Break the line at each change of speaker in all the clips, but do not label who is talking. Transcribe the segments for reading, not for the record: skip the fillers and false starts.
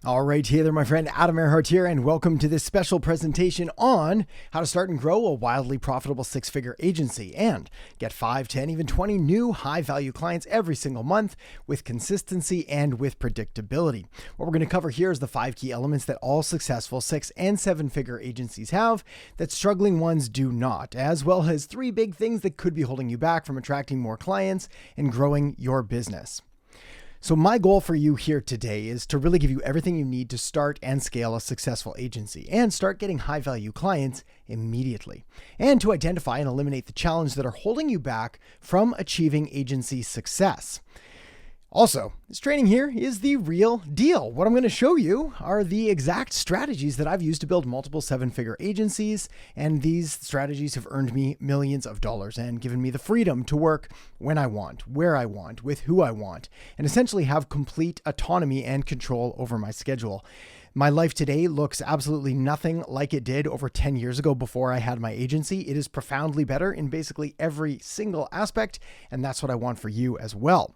All right, hey there, my friend Adam Earhart here, and welcome to this special presentation on how to start and grow a wildly profitable six-figure agency and get 5, 10, even 20 new high-value clients every single month with consistency and with predictability. What we're going to cover here is the 5 key elements that all successful 6- and 7-figure agencies have that struggling ones do not, as well as 3 big things that could be holding you back from attracting more clients and growing your business. So my goal for you here today is to really give you everything you need to start and scale a successful agency and start getting high value clients immediately, and to identify and eliminate the challenges that are holding you back from achieving agency success. Also, this training here is the real deal. What I'm going to show you are the exact strategies that I've used to build multiple 7-figure agencies, and these strategies have earned me millions of dollars and given me the freedom to work when I want, where I want, with who I want, and essentially have complete autonomy and control over my schedule. My life today looks absolutely nothing like it did over 10 years ago before I had my agency. It is profoundly better in basically every single aspect, and that's what I want for you as well.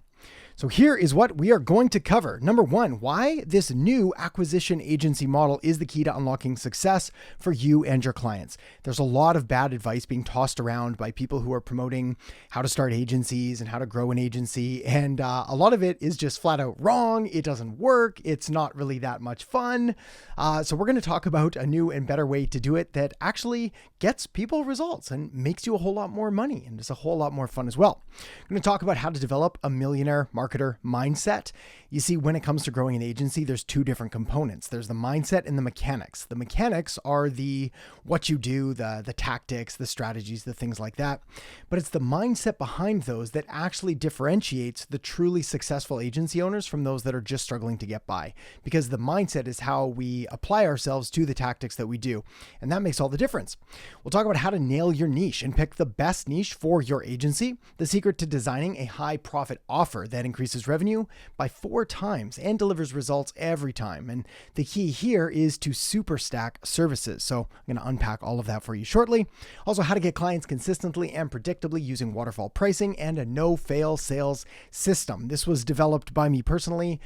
So here is what we are going to cover. Number 1, why this new acquisition agency model is the key to unlocking success for you and your clients. There's a lot of bad advice being tossed around by people who are promoting how to start agencies and how to grow an agency. And a lot of it is just flat out wrong. It doesn't work. It's not really that much fun. So we're going to talk about a new and better way to do it that actually gets people results and makes you a whole lot more money. And it's a whole lot more fun as well. I'm going to talk about how to develop a millionaire marketer mindset. You see, when it comes to growing an agency, there's 2 different components. There's the mindset and the mechanics. The mechanics are the what you do, the tactics, the strategies, the things like that. But it's the mindset behind those that actually differentiates the truly successful agency owners from those that are just struggling to get by. Because the mindset is how we apply ourselves to the tactics that we do. And that makes all the difference. We'll talk about how to nail your niche and pick the best niche for your agency, the secret to designing a high profit offer that increases revenue by 4 times and delivers results every time. And the key here is to super stack services. So I'm going to unpack all of that for you shortly. Also, how to get clients consistently and predictably using waterfall pricing and a no-fail sales system. This was developed by me personally,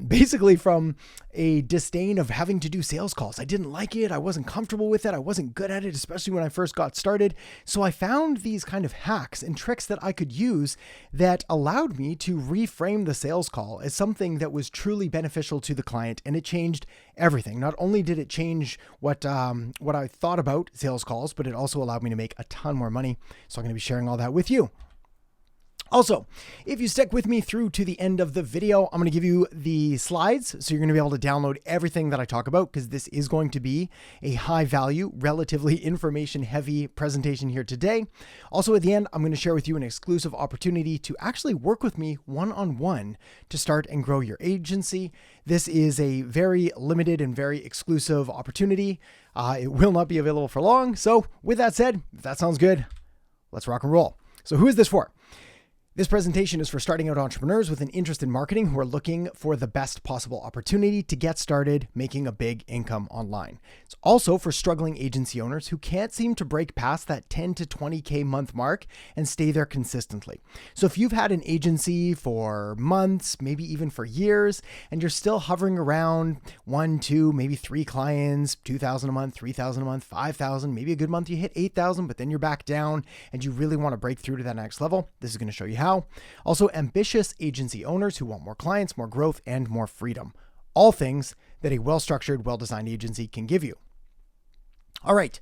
basically from a disdain of having to do sales calls. I didn't like it. I wasn't comfortable with it. I wasn't good at it, especially when I first got started. So I found these kind of hacks and tricks that I could use that allowed me to reframe the sales call as something that was truly beneficial to the client, and it changed everything. Not only did it change what I thought about sales calls, but it also allowed me to make a ton more money. So I'm going to be sharing all that with you. Also, if you stick with me through to the end of the video, I'm going to give you the slides. So you're going to be able to download everything that I talk about, because this is going to be a high value, relatively information heavy presentation here today. Also at the end, I'm going to share with you an exclusive opportunity to actually work with me one-on-one to start and grow your agency. This is a very limited and very exclusive opportunity. It will not be available for long. So with that said, if that sounds good, let's rock and roll. So who is this for? This presentation is for starting out entrepreneurs with an interest in marketing who are looking for the best possible opportunity to get started making a big income online. It's also for struggling agency owners who can't seem to break past that 10 to 20K month mark and stay there consistently. So if you've had an agency for months, maybe even for years, and you're still hovering around 1, 2, maybe 3 clients, 2,000 a month, 3,000 a month, 5,000, maybe a good month you hit 8,000, but then you're back down and you really want to break through to that next level, this is going to show you how. Also, ambitious agency owners who want more clients, more growth, and more freedom. All things that a well-structured, well-designed agency can give you. All right.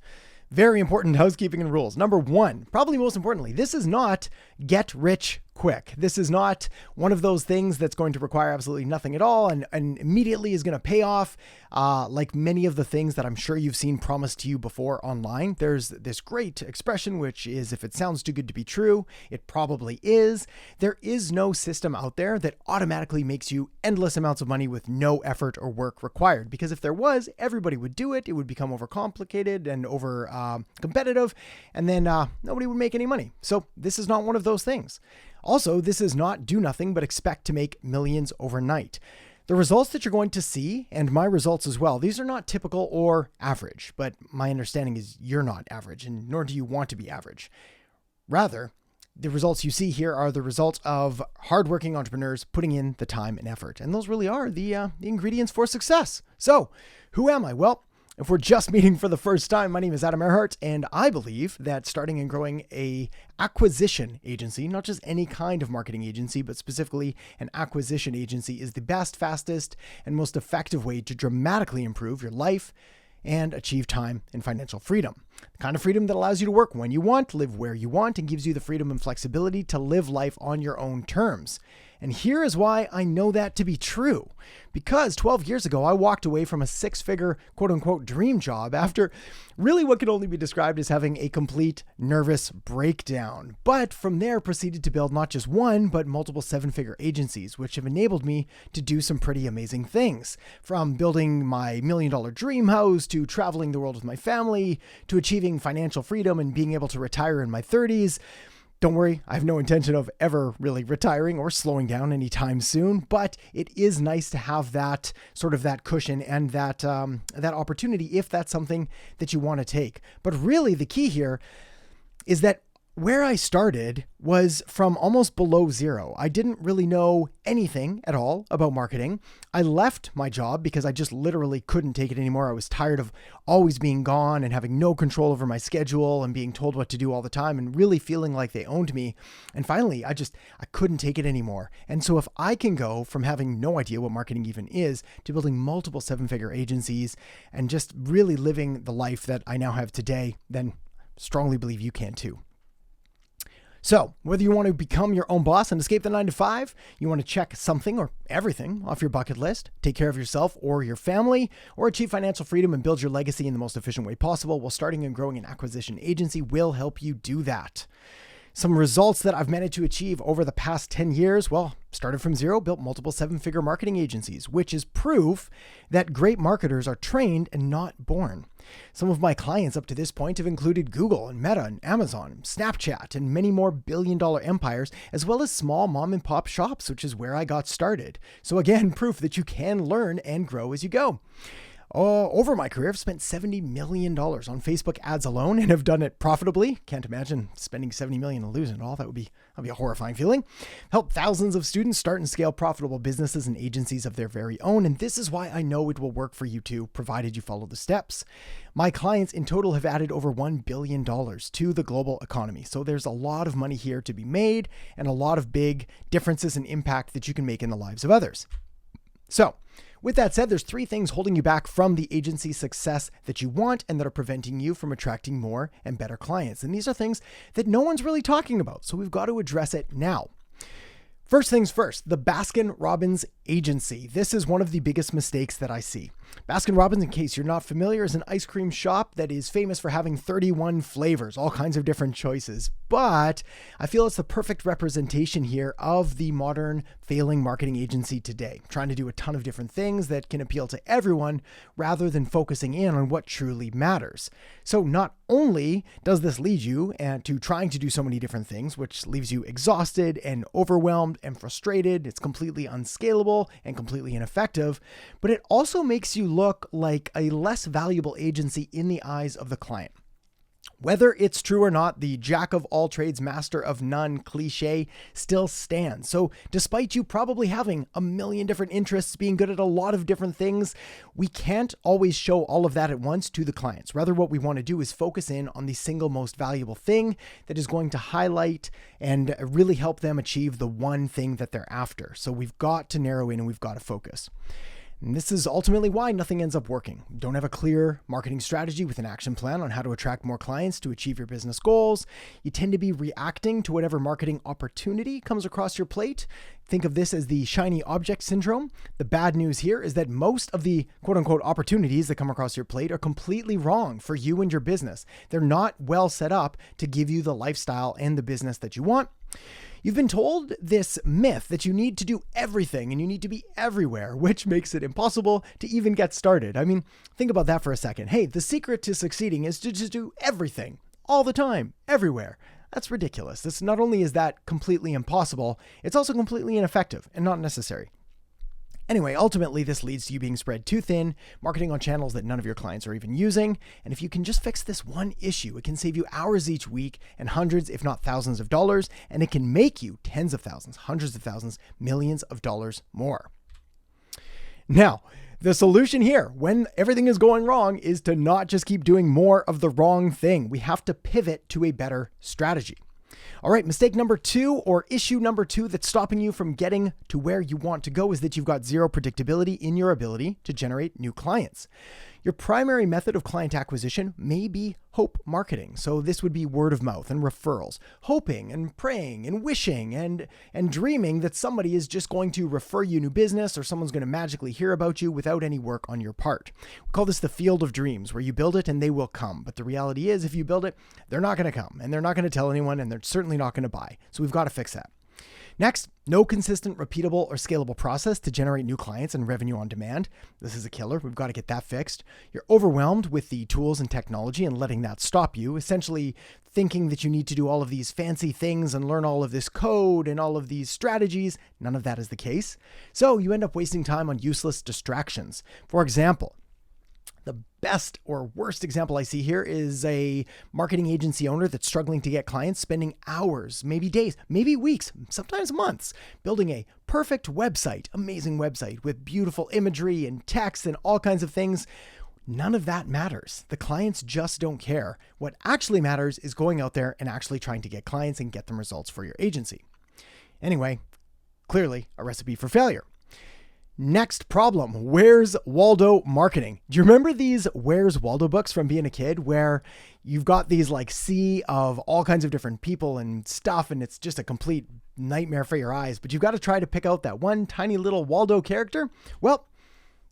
Very important housekeeping and rules. Number 1, probably most importantly, this is not get rich quick. This is not one of those things that's going to require absolutely nothing at all and immediately is going to pay off like many of the things that I'm sure you've seen promised to you before online. There's this great expression, which is, if it sounds too good to be true, it probably is. There is no system out there that automatically makes you endless amounts of money with no effort or work required. Because if there was, everybody would do it. It would become overcomplicated and over competitive, and then nobody would make any money. So this is not one of those things. Also, this is not do nothing but expect to make millions overnight. The results that you're going to see, and my results as well, these are not typical or average, but my understanding is you're not average, and nor do you want to be average. Rather, the results you see here are the results of hardworking entrepreneurs putting in the time and effort. And those really are the ingredients for success. So who am I? Well, if we're just meeting for the first time, my name is Adam Earhart, and I believe that starting and growing a acquisition agency, not just any kind of marketing agency, but specifically an acquisition agency, is the best, fastest, and most effective way to dramatically improve your life and achieve time and financial freedom. The kind of freedom that allows you to work when you want, live where you want, and gives you the freedom and flexibility to live life on your own terms. And here is why I know that to be true. Because 12 years ago, I walked away from a six-figure quote-unquote dream job after really what could only be described as having a complete nervous breakdown. But from there, proceeded to build not just one, but multiple seven-figure agencies, which have enabled me to do some pretty amazing things. From building my $1 million dream house, to traveling the world with my family, to achieving financial freedom and being able to retire in my 30s. Don't worry, I have no intention of ever really retiring or slowing down anytime soon, but it is nice to have that sort of that cushion and that opportunity if that's something that you want to take. But really the key here is that where I started was from almost below zero. I didn't really know anything at all about marketing. I left my job because I just literally couldn't take it anymore. I was tired of always being gone and having no control over my schedule and being told what to do all the time and really feeling like they owned me. And finally, I couldn't take it anymore. And so if I can go from having no idea what marketing even is to building multiple seven-figure agencies and just really living the life that I now have today, then strongly believe you can too. So whether you want to become your own boss and escape the 9-to-5, you want to check something or everything off your bucket list, take care of yourself or your family, or achieve financial freedom and build your legacy in the most efficient way possible, well, starting and growing an acquisition agency will help you do that. Some results that I've managed to achieve over the past 10 years, well, started from zero, built multiple seven-figure marketing agencies, which is proof that great marketers are trained and not born. Some of my clients up to this point have included Google and Meta and Amazon, Snapchat, and many more billion-dollar empires, as well as small mom-and-pop shops, which is where I got started. So again, proof that you can learn and grow as you go. Over my career, I've spent $70 million on Facebook ads alone and have done it profitably. Can't imagine spending $70 million and losing it all. That'd be a horrifying feeling. Helped thousands of students start and scale profitable businesses and agencies of their very own. And this is why I know it will work for you too, provided you follow the steps. My clients in total have added over $1 billion to the global economy. So there's a lot of money here to be made and a lot of big differences and impact that you can make in the lives of others. So with that said, there's three things holding you back from the agency success that you want and that are preventing you from attracting more and better clients. And these are things that no one's really talking about. So we've got to address it now. First things first, the Baskin-Robbins agency. This is one of the biggest mistakes that I see. Baskin-Robbins, in case you're not familiar, is an ice cream shop that is famous for having 31 flavors, all kinds of different choices. But I feel it's the perfect representation here of the modern failing marketing agency today, trying to do a ton of different things that can appeal to everyone rather than focusing in on what truly matters. So not only does this lead you to trying to do so many different things, which leaves you exhausted and overwhelmed and frustrated, it's completely unscalable and completely ineffective, but it also makes you look like a less valuable agency in the eyes of the client. Whether it's true or not, the jack of all trades, master of none cliche still stands. So despite you probably having a million different interests, being good at a lot of different things, we can't always show all of that at once to the clients. Rather, what we want to do is focus in on the single most valuable thing that is going to highlight and really help them achieve the one thing that they're after. So we've got to narrow in and we've got to focus. And this is ultimately why nothing ends up working. You don't have a clear marketing strategy with an action plan on how to attract more clients to achieve your business goals. You tend to be reacting to whatever marketing opportunity comes across your plate. Think of this as the shiny object syndrome. The bad news here is that most of the quote unquote opportunities that come across your plate are completely wrong for you and your business. They're not well set up to give you the lifestyle and the business that you want. You've been told this myth that you need to do everything and you need to be everywhere, which makes it impossible to even get started. I mean, think about that for a second. Hey, the secret to succeeding is to just do everything all the time, everywhere. That's ridiculous. This not only is that completely impossible, it's also completely ineffective and not necessary. Anyway, ultimately, this leads to you being spread too thin, marketing on channels that none of your clients are even using. And if you can just fix this one issue, it can save you hours each week and hundreds, if not thousands of dollars, and it can make you tens of thousands, hundreds of thousands, millions of dollars more. Now, the solution here, when everything is going wrong, is to not just keep doing more of the wrong thing. We have to pivot to a better strategy. All right, mistake number 2, or issue number 2 that's stopping you from getting to where you want to go, is that you've got zero predictability in your ability to generate new clients. Your primary method of client acquisition may be hope marketing. So this would be word of mouth and referrals, hoping and praying and wishing and dreaming that somebody is just going to refer you new business or someone's going to magically hear about you without any work on your part. We call this the field of dreams, where you build it and they will come. But the reality is, if you build it, they're not going to come and they're not going to tell anyone, and they're certainly not going to buy. So we've got to fix that. Next, no consistent, repeatable, or scalable process to generate new clients and revenue on demand. This is a killer. We've got to get that fixed. You're overwhelmed with the tools and technology and letting that stop you, essentially thinking that you need to do all of these fancy things and learn all of this code and all of these strategies. None of that is the case. So you end up wasting time on useless distractions. For example, the best or worst example I see here is a marketing agency owner that's struggling to get clients, spending hours, maybe days, maybe weeks, sometimes months, building a perfect website, amazing website with beautiful imagery and text and all kinds of things. None of that matters. The clients just don't care. What actually matters is going out there and actually trying to get clients and get them results for your agency. Anyway, clearly a recipe for failure. Next problem, Where's Waldo marketing. Do you remember these Where's Waldo books from being a kid, where you've got these like sea of all kinds of different people and stuff, and it's just a complete nightmare for your eyes, but you've got to try to pick out that one tiny little Waldo character? Well,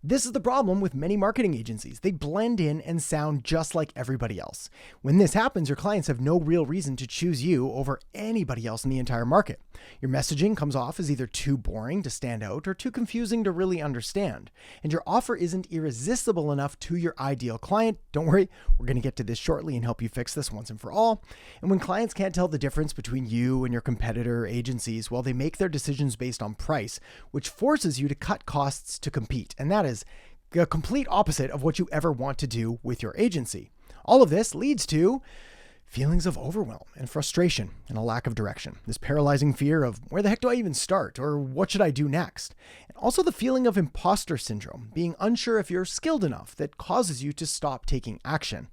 this is the problem with many marketing agencies. They blend in and sound just like everybody else. When this happens, your clients have no real reason to choose you over anybody else in the entire market. Your messaging comes off as either too boring to stand out or too confusing to really understand. And your offer isn't irresistible enough to your ideal client. Don't worry, we're going to get to this shortly and help you fix this once and for all. And when clients can't tell the difference between you and your competitor agencies, well, they make their decisions based on price, which forces you to cut costs to compete. And that is the complete opposite of what you ever want to do with your agency. All of this leads to feelings of overwhelm and frustration and a lack of direction. This paralyzing fear of where the heck do I even start, or what should I do next? And also the feeling of imposter syndrome, being unsure if you're skilled enough, that causes you to stop taking action.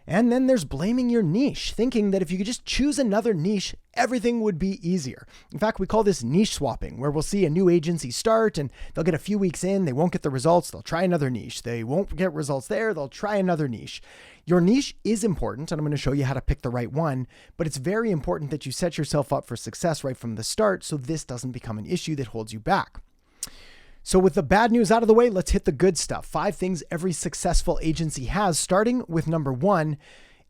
And then there's blaming your niche, thinking that if you could just choose another niche, everything would be easier. In fact, we call this niche swapping, where we'll see a new agency start and they'll get a few weeks in, they won't get the results, they'll try another niche. They won't get results there, they'll try another niche. Your niche is important, and I'm going to show you how to pick the right one, but it's very important that you set yourself up for success right from the start so this doesn't become an issue that holds you back. So with the bad news out of the way, let's hit the good stuff. 5 things every successful agency has, starting with number 1.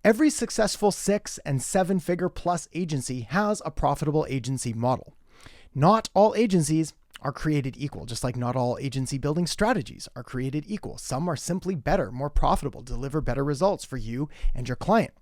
Every successful 6- and 7-figure plus agency has a profitable agency model. Not all agencies are created equal, just like not all agency building strategies are created equal. Some are simply better, more profitable, deliver better results for you and your client.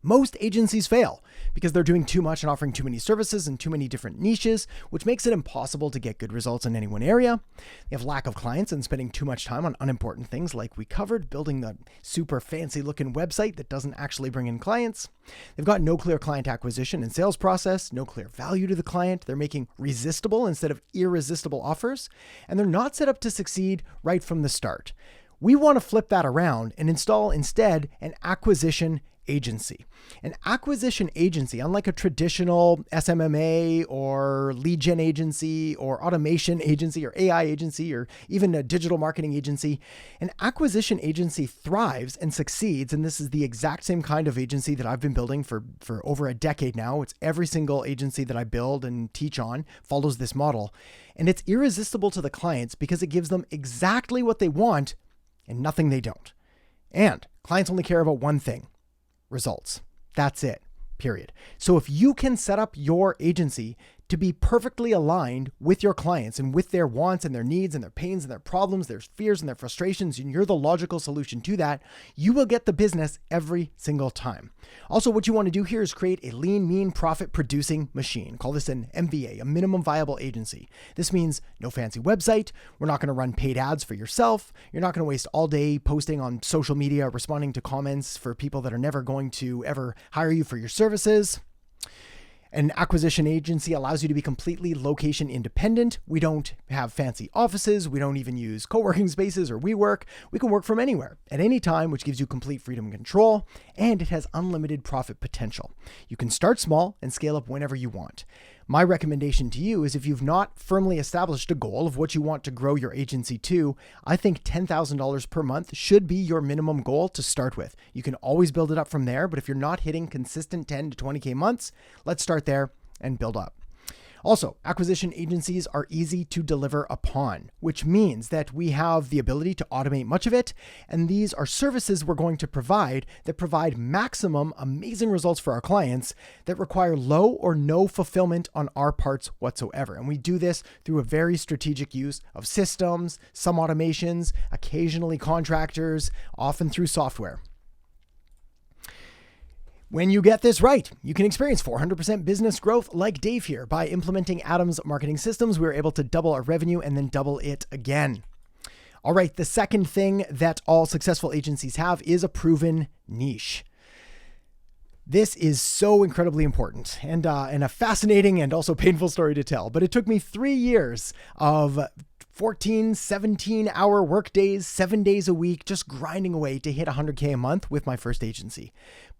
Most agencies fail because they're doing too much and offering too many services and too many different niches, which makes it impossible to get good results in any one area. They have lack of clients and spending too much time on unimportant things like we covered, building the super fancy looking website that doesn't actually bring in clients. They've got no clear client acquisition and sales process, no clear value to the client. They're making resistible instead of irresistible offers, and they're not set up to succeed right from the start. We want to flip that around and install instead an acquisition agency. An acquisition agency, unlike a traditional SMMA or lead gen agency or automation agency or AI agency or even a digital marketing agency, an acquisition agency thrives and succeeds. And this is the exact same kind of agency that I've been building for over a decade now. It's every single agency that I build and teach on follows this model. And it's irresistible to the clients because it gives them exactly what they want and nothing they don't. And clients only care about one thing: results. That's it, period. So if you can set up your agency to be perfectly aligned with your clients and with their wants and their needs and their pains and their problems, their fears and their frustrations, and you're the logical solution to that, you will get the business every single time. Also, what you want to do here is create a lean, mean, profit-producing machine. Call this an MVA, a minimum viable agency. This means no fancy website. We're not going to run paid ads for yourself. You're not going to waste all day posting on social media, responding to comments for people that are never going to ever hire you for your services. An acquisition agency allows you to be completely location independent. We don't have fancy offices. We don't even use co-working spaces or WeWork. We can work from anywhere at any time, which gives you complete freedom and control, and it has unlimited profit potential. You can start small and scale up whenever you want. My recommendation to you is if you've not firmly established a goal of what you want to grow your agency to, I think $10,000 per month should be your minimum goal to start with. You can always build it up from there, but if you're not hitting consistent 10 to 20K months, let's start there and build up. Also, acquisition agencies are easy to deliver upon, which means that we have the ability to automate much of it. And these are services we're going to provide that provide maximum amazing results for our clients that require low or no fulfillment on our parts whatsoever. And we do this through a very strategic use of systems, some automations, occasionally contractors, often through software. When you get this right, you can experience 400% business growth like Dave here. By implementing Adam's marketing systems, we were able to double our revenue and then double it again. All right, the second thing that all successful agencies have is a proven niche. This is so incredibly important and a fascinating and also painful story to tell, but it took me 3 years of 14, 17-hour work days, 7 days a week, just grinding away to hit 100K a month with my first agency.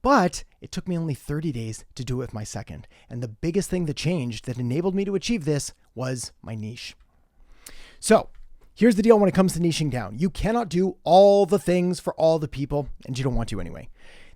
But it took me only 30 days to do it with my second. And the biggest thing that changed that enabled me to achieve this was my niche. So here's the deal when it comes to niching down. You cannot do all the things for all the people, and you don't want to anyway.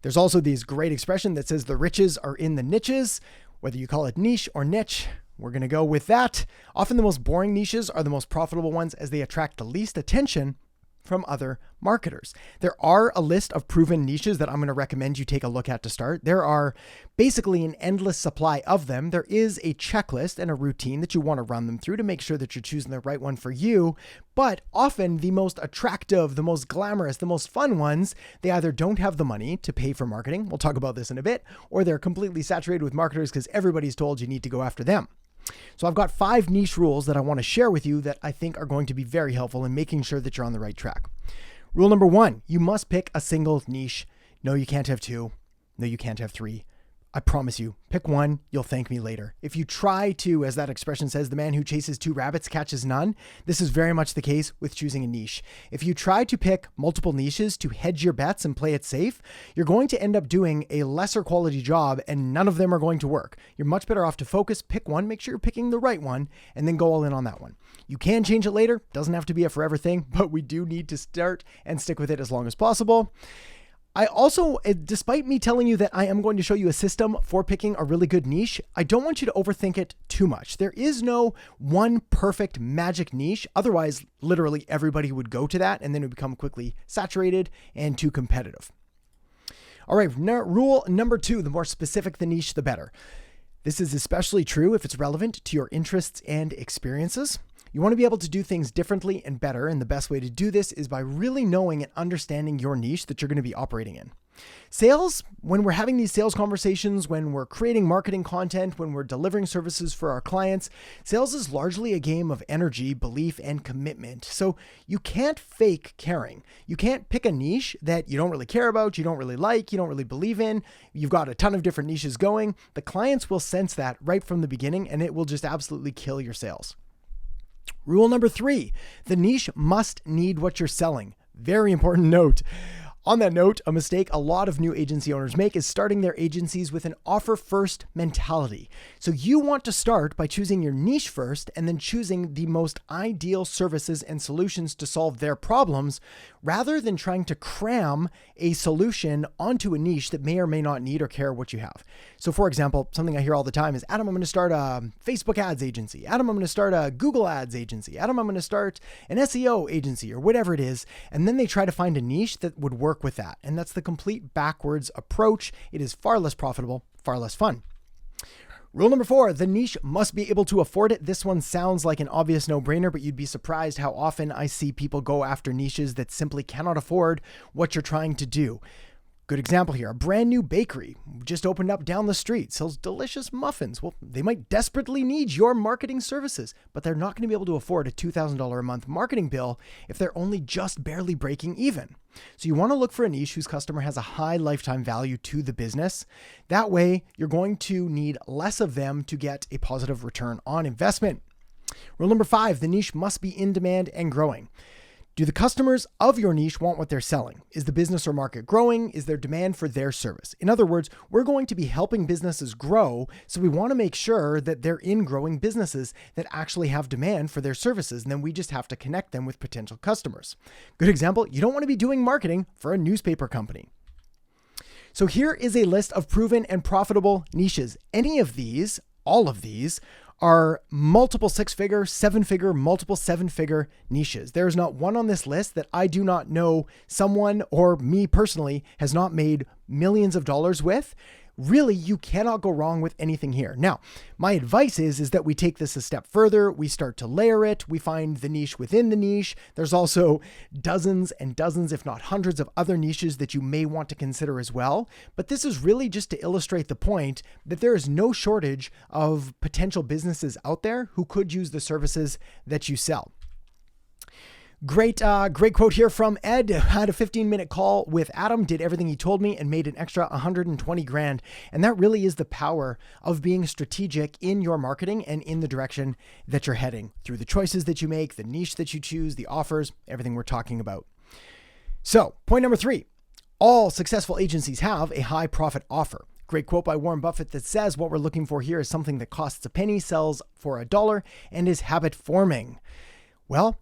There's also this great expression that says the riches are in the niches. Whether you call it niche or niche, we're going to go with that. Often the most boring niches are the most profitable ones as they attract the least attention from other marketers. There are a list of proven niches that I'm going to recommend you take a look at to start. There are basically an endless supply of them. There is a checklist and a routine that you want to run them through to make sure that you're choosing the right one for you. But often the most attractive, the most glamorous, the most fun ones, they either don't have the money to pay for marketing. We'll talk about this in a bit, or they're completely saturated with marketers because everybody's told you need to go after them. So I've got 5 niche rules that I want to share with you that I think are going to be very helpful in making sure that you're on the right track. Rule number 1, you must pick a single niche. No, you can't have 2. No, you can't have 3. I promise you, pick one, you'll thank me later. If you try to, as that expression says, the man who chases 2 rabbits catches none, this is very much the case with choosing a niche. If you try to pick multiple niches to hedge your bets and play it safe, you're going to end up doing a lesser quality job and none of them are going to work. You're much better off to focus, pick one, make sure you're picking the right one, and then go all in on that one. You can change it later, doesn't have to be a forever thing, but we do need to start and stick with it as long as possible. I also, despite me telling you that I am going to show you a system for picking a really good niche, I don't want you to overthink it too much. There is no one perfect magic niche. Otherwise, literally everybody would go to that and then it would become quickly saturated and too competitive. All right, rule number 2, the more specific the niche, the better. This is especially true if it's relevant to your interests and experiences. You want to be able to do things differently and better, and the best way to do this is by really knowing and understanding your niche that you're going to be operating in. Sales, when we're having these sales conversations, when we're creating marketing content, when we're delivering services for our clients, sales is largely a game of energy, belief, and commitment. So you can't fake caring. You can't pick a niche that you don't really care about, you don't really like, you don't really believe in. You've got a ton of different niches going. The clients will sense that right from the beginning, and it will just absolutely kill your sales. Rule number 3, the niche must need what you're selling. Very important note. On that note, a mistake a lot of new agency owners make is starting their agencies with an offer first mentality. So you want to start by choosing your niche first and then choosing the most ideal services and solutions to solve their problems rather than trying to cram a solution onto a niche that may or may not need or care what you have. So for example, something I hear all the time is, Adam, I'm going to start a Facebook ads agency. Adam, I'm going to start a Google ads agency. Adam, I'm going to start an SEO agency or whatever it is. And then they try to find a niche that would work with that. And that's the complete backwards approach. It is far less profitable, far less fun. Rule number 4, the niche must be able to afford it. This one sounds like an obvious no-brainer, but you'd be surprised how often I see people go after niches that simply cannot afford what you're trying to do. Good example here, a brand new bakery just opened up down the street, sells delicious muffins. Well, they might desperately need your marketing services, but they're not going to be able to afford a $2,000 a month marketing bill if they're only just barely breaking even. So you want to look for a niche whose customer has a high lifetime value to the business. That way, you're going to need less of them to get a positive return on investment. Rule number 5, the niche must be in demand and growing. Do the customers of your niche want what they're selling? Is the business or market growing? Is there demand for their service? In other words, we're going to be helping businesses grow, so we want to make sure that they're in growing businesses that actually have demand for their services, and then we just have to connect them with potential customers. Good example, you don't want to be doing marketing for a newspaper company. So here is a list of proven and profitable niches. Any of these, all of these, are multiple 6-figure, 7-figure, multiple 7-figure niches. There is not one on this list that I do not know someone or me personally has not made millions of dollars with. Really, you cannot go wrong with anything here. Now, my advice is that we take this a step further. We start to layer it. We find the niche within the niche. There's also dozens and dozens, if not hundreds of other niches that you may want to consider as well. But this is really just to illustrate the point that there is no shortage of potential businesses out there who could use the services that you sell. Great quote here from Ed. Had a 15-minute call with Adam, did everything he told me, and made an extra 120 grand. And that really is the power of being strategic in your marketing and in the direction that you're heading through the choices that you make, the niche that you choose, the offers, everything we're talking about. So, point number 3, all successful agencies have a high profit offer. Great quote by Warren Buffett that says what we're looking for here is something that costs a penny, sells for $1, and is habit forming. Well,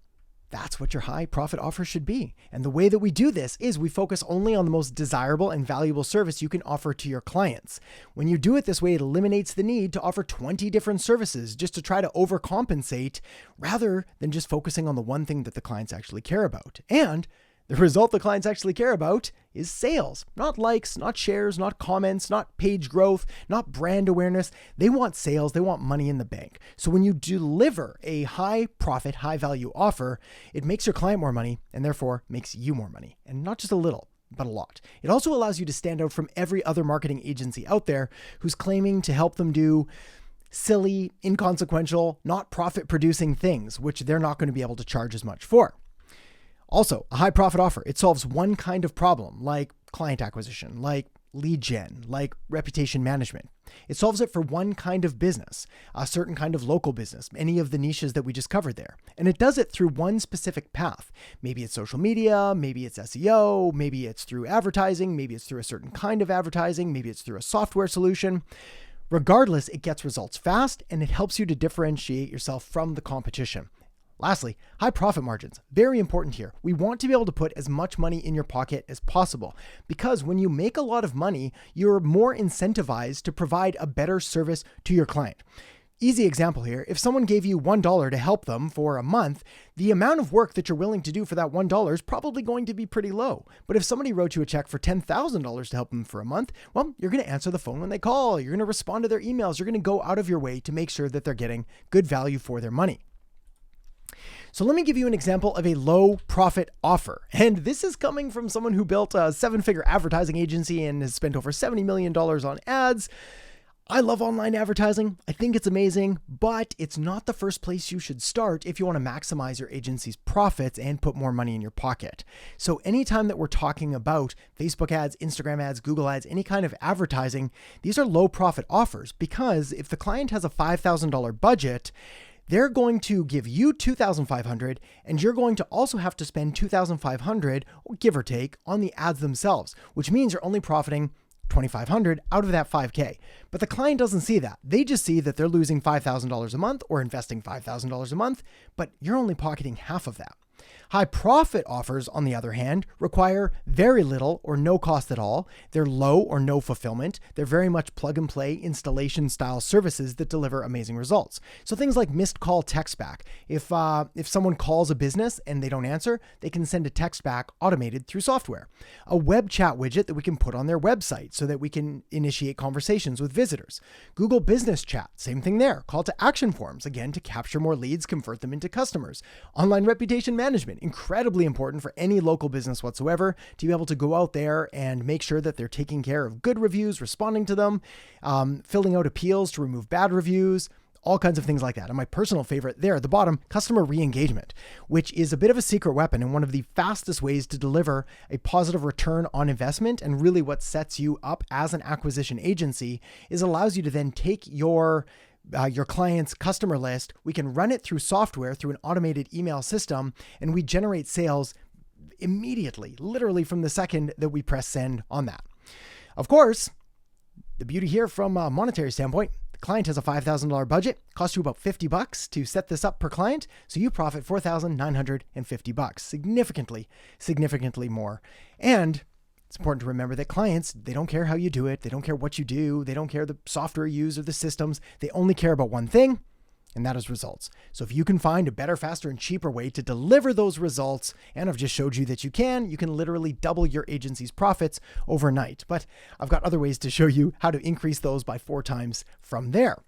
that's what your high profit offer should be. And the way that we do this is we focus only on the most desirable and valuable service you can offer to your clients. When you do it this way, it eliminates the need to offer 20 different services just to try to overcompensate rather than just focusing on the one thing that the clients actually care about. And the result the clients actually care about is sales, not likes, not shares, not comments, not page growth, not brand awareness. They want sales. They want money in the bank. So when you deliver a high profit, high value offer, it makes your client more money and therefore makes you more money. And not just a little, but a lot. It also allows you to stand out from every other marketing agency out there who's claiming to help them do silly, inconsequential, not profit producing things, which they're not going to be able to charge as much for. Also, a high profit offer, it solves one kind of problem, like client acquisition, like lead gen, like reputation management. It solves it for one kind of business, a certain kind of local business, any of the niches that we just covered there. And it does it through one specific path. Maybe it's social media, maybe it's SEO, maybe it's through advertising, maybe it's through a certain kind of advertising, maybe it's through a software solution. Regardless, it gets results fast and it helps you to differentiate yourself from the competition. Lastly, high profit margins, very important here. We want to be able to put as much money in your pocket as possible because when you make a lot of money, you're more incentivized to provide a better service to your client. Easy example here, if someone gave you $1 to help them for a month, the amount of work that you're willing to do for that $1 is probably going to be pretty low. But if somebody wrote you a check for $10,000 to help them for a month, well, you're going to answer the phone when they call, you're going to respond to their emails, you're going to go out of your way to make sure that they're getting good value for their money. So let me give you an example of a low profit offer. And this is coming from someone who built a 7-figure advertising agency and has spent over $70 million on ads. I love online advertising. I think it's amazing, but it's not the first place you should start if you want to maximize your agency's profits and put more money in your pocket. So anytime that we're talking about Facebook ads, Instagram ads, Google ads, any kind of advertising, these are low profit offers because if the client has a $5,000 budget, they're going to give you $2,500 and you're going to also have to spend $2,500, give or take, on the ads themselves, which means you're only profiting $2,500 out of that $5,000. But the client doesn't see that. They just see that they're losing $5,000 a month or investing $5,000 a month, but you're only pocketing half of that. High profit offers, on the other hand, require very little or no cost at all. They're low or no fulfillment. They're very much plug and play installation style services that deliver amazing results. So things like missed call text back. If someone calls a business and they don't answer, they can send a text back automated through software. A web chat widget that we can put on their website so that we can initiate conversations with visitors. Google Business Chat, same thing there. Call to action forms, again, to capture more leads, convert them into customers. Online reputation management, incredibly important for any local business whatsoever, to be able to go out there and make sure that they're taking care of good reviews, responding to them, filling out appeals to remove bad reviews, all kinds of things like that. And my personal favorite there at the bottom, customer re-engagement, which is a bit of a secret weapon and one of the fastest ways to deliver a positive return on investment. And really what sets you up as an acquisition agency is allows you to then take your client's customer list, we can run it through software, through an automated email system, and we generate sales immediately, literally from the second that we press send on that. Of course, the beauty here from a monetary standpoint, the client has a $5,000 budget, costs you about $50 to set this up per client, so you profit $4,950, significantly more. And it's important to remember that clients, they don't care how you do it. They don't care what you do. They don't care the software you use or the systems. They only care about one thing, and that is results. So if you can find a better, faster, and cheaper way to deliver those results, and I've just showed you that you can literally double your agency's profits overnight. But I've got other ways to show you how to increase those by 4 times from there.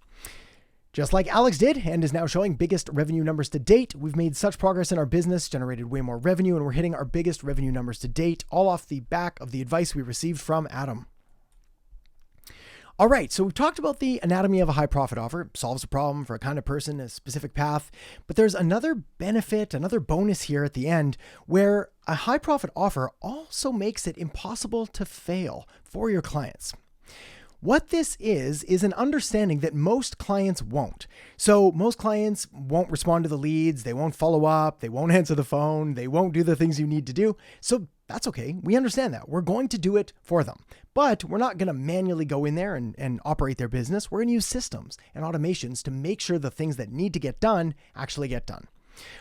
Just like Alex did and is now showing biggest revenue numbers to date, we've made such progress in our business, generated way more revenue, and we're hitting our biggest revenue numbers to date, all off the back of the advice we received from Adam. All right, so we've talked about the anatomy of a high profit offer. It solves a problem for a kind of person, a specific path, but there's another benefit, another bonus here at the end, where a high profit offer also makes it impossible to fail for your clients. What this is an understanding that most clients won't. So most clients won't respond to the leads, they won't follow up, they won't answer the phone, they won't do the things you need to do. So that's okay. We understand that. We're going to do it for them. But we're not going to manually go in there and operate their business. We're going to use systems and automations to make sure the things that need to get done actually get done.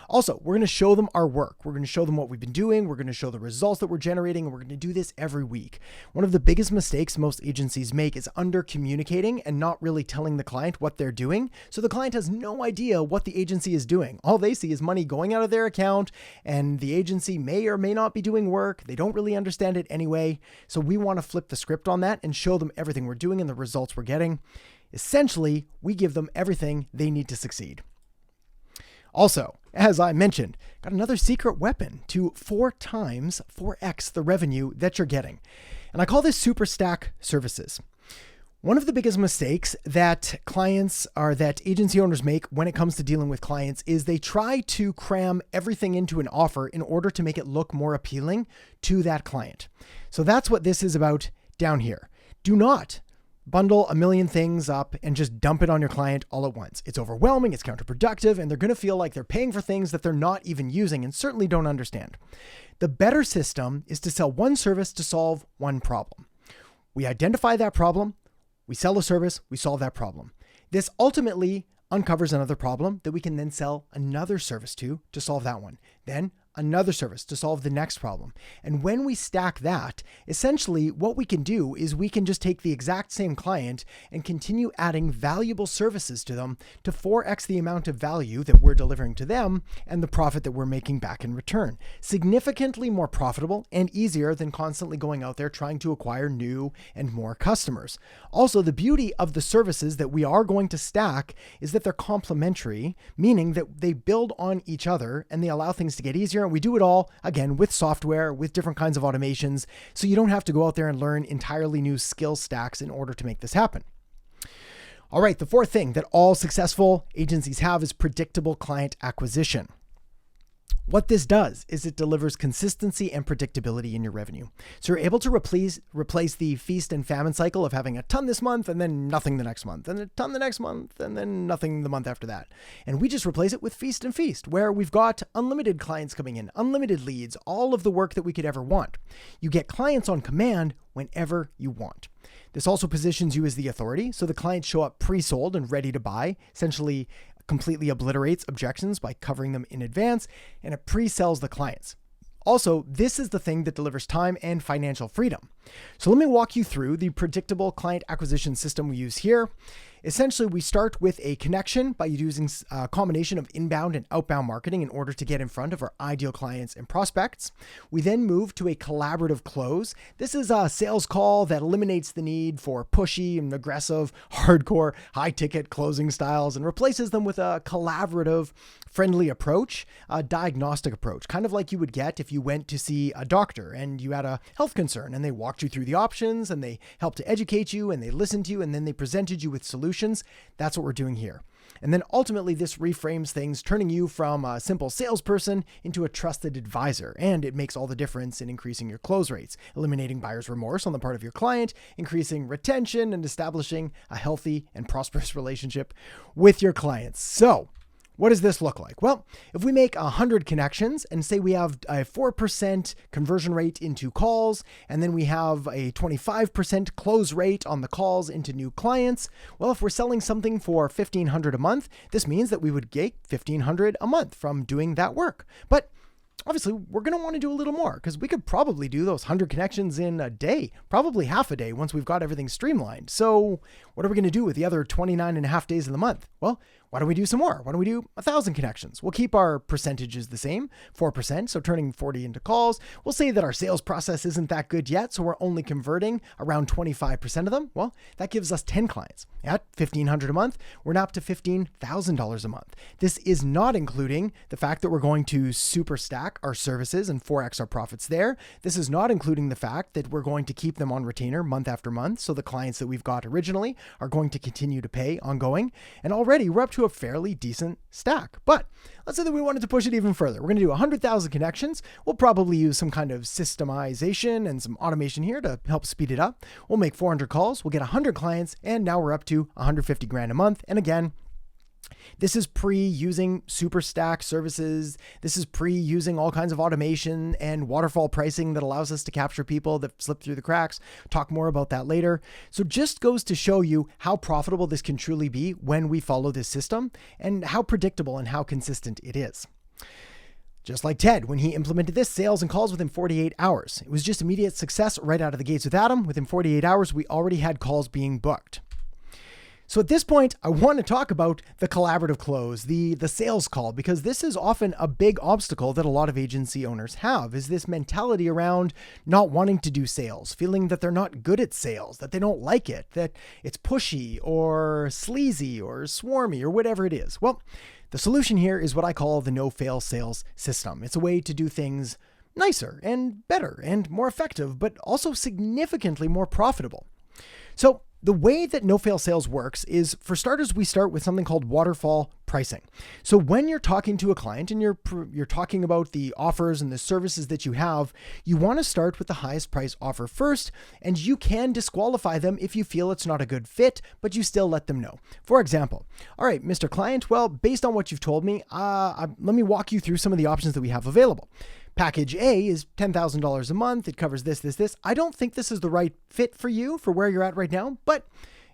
Also, we're going to show them our work. We're going to show them what we've been doing. We're going to show the results that we're generating, and we're going to do this every week. One of the biggest mistakes most agencies make is under communicating and not really telling the client what they're doing. So the client has no idea what the agency is doing. All they see is money going out of their account, and the agency may or may not be doing work. They don't really understand it anyway. So we want to flip the script on that and show them everything we're doing and the results we're getting. Essentially, we give them everything they need to succeed. Also, as I mentioned, got another secret weapon to 4x the revenue that you're getting. And I call this super stack services. One of the biggest mistakes that that agency owners make when it comes to dealing with clients is they try to cram everything into an offer in order to make it look more appealing to that client. So that's what this is about down here. Do not bundle a million things up and just dump it on your client all at once. It's overwhelming, it's counterproductive, and they're going to feel like they're paying for things that they're not even using and certainly don't understand. The better system is to sell one service to solve one problem. We identify that problem, we sell a service, we solve that problem. This ultimately uncovers another problem that we can then sell another service to solve that one. Then another service to solve the next problem. And when we stack that, essentially what we can do is we can just take the exact same client and continue adding valuable services to them to 4x the amount of value that we're delivering to them and the profit that we're making back in return. Significantly more profitable and easier than constantly going out there trying to acquire new and more customers. Also, the beauty of the services that we are going to stack is that they're complementary, meaning that they build on each other and they allow things to get easier. And we do it all, again, with software, with different kinds of automations, so you don't have to go out there and learn entirely new skill stacks in order to make this happen. All right, the fourth thing that all successful agencies have is predictable client acquisition. What this does is it delivers consistency and predictability in your revenue. So you're able to replace the feast and famine cycle of having a ton this month and then nothing the next month, and a ton the next month and then nothing the month after that. And we just replace it with feast and feast, where we've got unlimited clients coming in, unlimited leads, all of the work that we could ever want. You get clients on command whenever you want. This also positions you as the authority, so the clients show up pre-sold and ready to buy, essentially completely obliterates objections by covering them in advance, and it pre-sells the clients. Also, this is the thing that delivers time and financial freedom. So let me walk you through the predictable client acquisition system we use here. Essentially, we start with a connection by using a combination of inbound and outbound marketing in order to get in front of our ideal clients and prospects. We then move to a collaborative close. This is a sales call that eliminates the need for pushy and aggressive, hardcore, high-ticket closing styles and replaces them with a collaborative, friendly approach, a diagnostic approach, kind of like you would get if you went to see a doctor and you had a health concern and they walked you through the options and they helped to educate you and they listened to you and then they presented you with solutions. That's what we're doing here. And then ultimately this reframes things, turning you from a simple salesperson into a trusted advisor. And it makes all the difference in increasing your close rates, eliminating buyer's remorse on the part of your client, increasing retention, and establishing a healthy and prosperous relationship with your clients. So what does this look like? Well, if we make 100 connections and say we have a 4% conversion rate into calls, and then we have a 25% close rate on the calls into new clients, well, if we're selling something for $1,500 a month, this means that we would get $1,500 a month from doing that work. But obviously, we're going to want to do a little more because we could probably do those 100 connections in a day, probably half a day once we've got everything streamlined. So what are we going to do with the other 29 and a half days of the month? Well, why don't we do some more? Why don't we do 1,000 connections? We'll keep our percentages the same, 4%, so turning 40 into calls. We'll say that our sales process isn't that good yet, so we're only converting around 25% of them. Well, that gives us 10 clients. At $1,500 a month, we're now up to $15,000 a month. This is not including the fact that we're going to super stack our services and 4x our profits there. This is not including the fact that we're going to keep them on retainer month after month, so the clients that we've got originally are going to continue to pay ongoing. And already we're up to a fairly decent stack. But let's say that we wanted to push it even further. We're going to do 100,000 connections. We'll probably use some kind of systemization and some automation here to help speed it up. We'll make 400 calls. We'll get 100 clients. And now we're up to 150 grand a month. And again, this is pre-using super stack services. This is pre-using all kinds of automation and waterfall pricing that allows us to capture people that slip through the cracks. Talk more about that later. So just goes to show you how profitable this can truly be when we follow this system and how predictable and how consistent it is. Just like Ted, when he implemented this, sales and calls within 48 hours. It was just immediate success right out of the gates with Adam. Within 48 hours, we already had calls being booked. So at this point, I want to talk about the collaborative close, the sales call, because this is often a big obstacle that a lot of agency owners have, is this mentality around not wanting to do sales, feeling that they're not good at sales, that they don't like it, that it's pushy or sleazy or swarmy or whatever it is. Well, the solution here is what I call the no-fail sales system. It's a way to do things nicer and better and more effective, but also significantly more profitable. So the way that no-fail sales works is, for starters, we start with something called waterfall pricing. So when you're talking to a client and you're talking about the offers and the services that you have, you want to start with the highest price offer first, and you can disqualify them if you feel it's not a good fit, but you still let them know. For example, all right, Mr. Client, well, based on what you've told me, let me walk you through some of the options that we have available. Package A is $10,000 a month. It covers this. I don't think this is the right fit for you for where you're at right now, but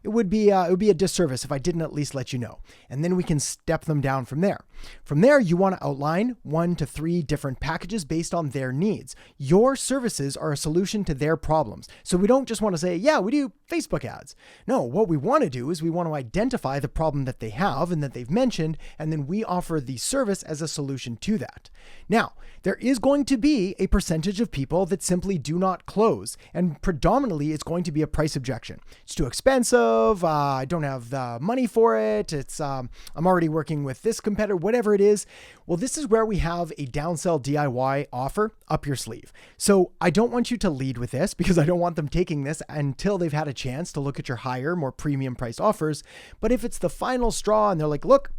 it would be a disservice if I didn't at least let you know. And then we can step them down from there. From there, you want to outline 1 to 3 different packages based on their needs. Your services are a solution to their problems. So we don't just want to say, yeah, we do Facebook ads. No, what we want to do is we want to identify the problem that they have and that they've mentioned, and then we offer the service as a solution to that. Now, there is going to be a percentage of people that simply do not close, and predominantly it's going to be a price objection. It's too expensive. I don't have the money for it. I'm already working with this competitor, whatever it is. Well, this is where we have a downsell DIY offer up your sleeve. So I don't want you to lead with this because I don't want them taking this until they've had a chance to look at your higher, more premium price offers. But if it's the final straw and they're like, look,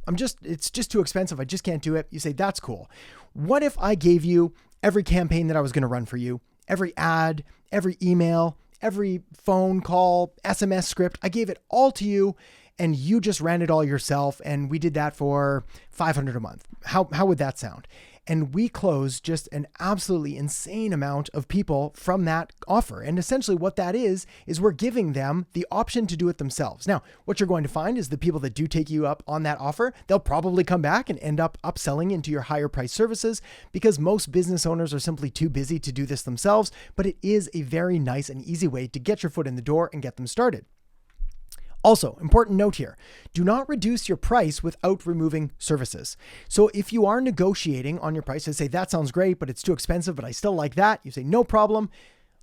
it's just too expensive. I just can't do it. You say, that's cool. What if I gave you every campaign that I was going to run for you, every ad, every email, every phone call, SMS script? I gave it all to you and you just ran it all yourself, and we did that for $500 a month. How would that sound? And we close just an absolutely insane amount of people from that offer. And essentially what that is we're giving them the option to do it themselves. Now, what you're going to find is the people that do take you up on that offer, they'll probably come back and end up upselling into your higher price services because most business owners are simply too busy to do this themselves. But it is a very nice and easy way to get your foot in the door and get them started. Also, important note here, do not reduce your price without removing services. So if you are negotiating on your price and say, that sounds great, but it's too expensive, but I still like that, you say, no problem.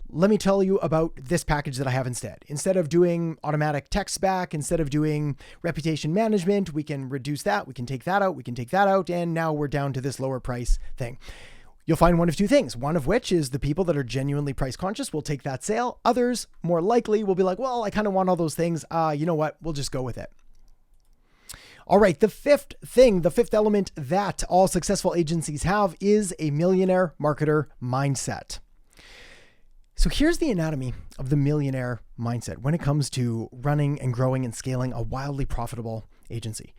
Let me tell you about this package that I have instead. Instead of doing automatic text back, instead of doing reputation management, we can reduce that. We can take that out, and now we're down to this lower price thing. You'll find one of two things, one of which is the people that are genuinely price conscious will take that sale. Others, more likely, will be like, well, I kind of want all those things. You know what? We'll just go with it. All right. The fifth element that all successful agencies have is a millionaire marketer mindset. So here's the anatomy of the millionaire mindset when it comes to running and growing and scaling a wildly profitable agency.